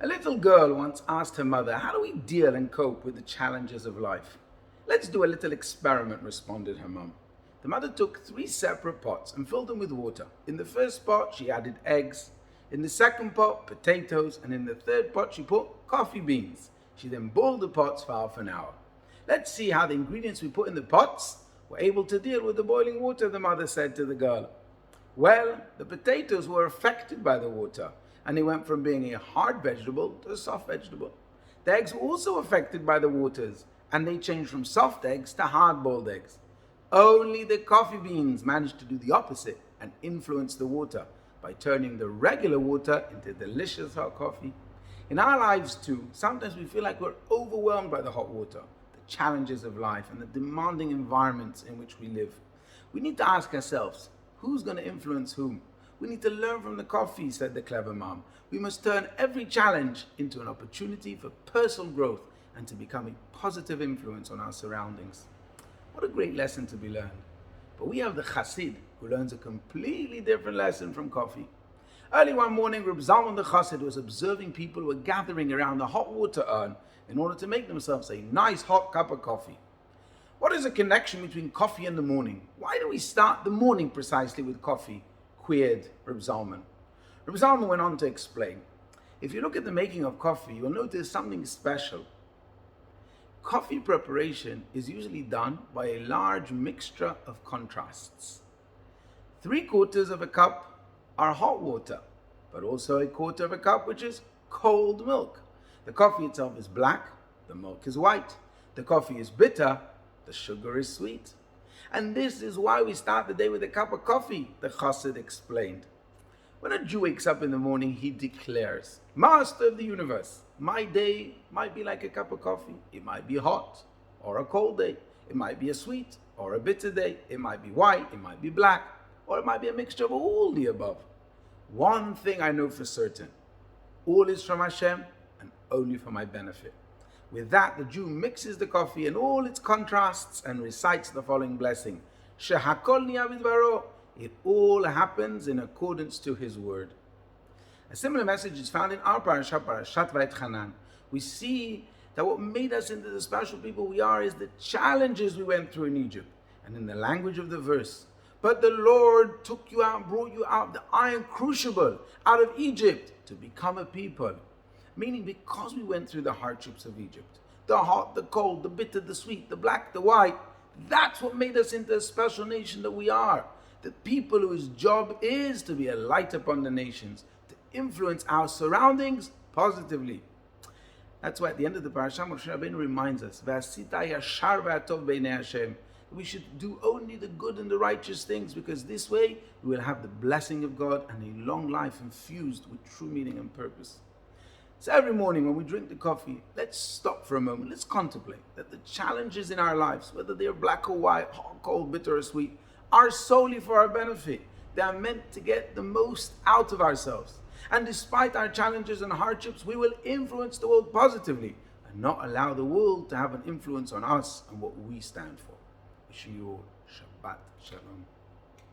A little girl once asked her mother, "How do we deal and cope with the challenges of life?" "Let's do a little experiment," responded her mum. The mother took 3 separate pots and filled them with water. In the first pot, she added eggs. In the second pot, potatoes. And in the third pot, she put coffee beans. She then boiled the pots for half an hour. "Let's see how the ingredients we put in the pots were able to deal with the boiling water," the mother said to the girl. Well, the potatoes were affected by the water, and they went from being a hard vegetable to a soft vegetable. The eggs were also affected by the waters, and they changed from soft eggs to hard-boiled eggs. Only the coffee beans managed to do the opposite and influence the water by turning the regular water into delicious hot coffee. In our lives too, sometimes we feel like we're overwhelmed by the hot water, the challenges of life, and the demanding environments in which we live. We need to ask ourselves, who's going to influence whom? We need to learn from the coffee, said the clever mom. We must turn every challenge into an opportunity for personal growth and to become a positive influence on our surroundings. What a great lesson to be learned. But we have the Chassid, who learns a completely different lesson from coffee. Early one morning, Rabbi Zalman the Chassid was observing people who were gathering around the hot water urn in order to make themselves a nice hot cup of coffee. What is the connection between coffee and the morning? Why do we start the morning precisely with coffee? Queried Rabbi Zalman. Rabbi Zalman went on to explain. If you look at the making of coffee, you'll notice something special. Coffee preparation is usually done by a large mixture of contrasts. 3/4 of a cup are hot water, but also 1/4 of a cup which is cold milk. The coffee itself is black, the milk is white. The coffee is bitter, the sugar is sweet. And this is why we start the day with a cup of coffee, the Chassid explained. When a Jew wakes up in the morning, he declares, "Master of the universe, my day might be like a cup of coffee. It might be hot or a cold day. It might be a sweet or a bitter day. It might be white, it might be black, or it might be a mixture of all the above. One thing I know for certain, all is from Hashem and only for my benefit." With that, the Jew mixes the coffee in all its contrasts and recites the following blessing. Shehakol niya bidvaro. It all happens in accordance to his word. A similar message is found in our Parashat, Parashat vaetchanan. We see that what made us into the special people we are is the challenges we went through in Egypt. And in the language of the verse, "But the Lord took you out, brought you out of the iron crucible, out of Egypt, to become a people." Meaning, because we went through the hardships of Egypt, the hot, the cold, the bitter, the sweet, the black, the white, that's what made us into a special nation that we are. The people whose job is to be a light upon the nations, to influence our surroundings positively. That's why at the end of the Parashat, Moshe Rabbeinu reminds us, "V'asita yashar v'atov b'nei Hashem." We should do only the good and the righteous things, because this way we will have the blessing of God and a long life infused with true meaning and purpose. So every morning when we drink the coffee, let's stop for a moment. Let's contemplate that the challenges in our lives, whether they are black or white, hot, cold, bitter or sweet, are solely for our benefit. They are meant to get the most out of ourselves. And despite our challenges and hardships, we will influence the world positively and not allow the world to have an influence on us and what we stand for. Wishing you all Shabbat Shalom.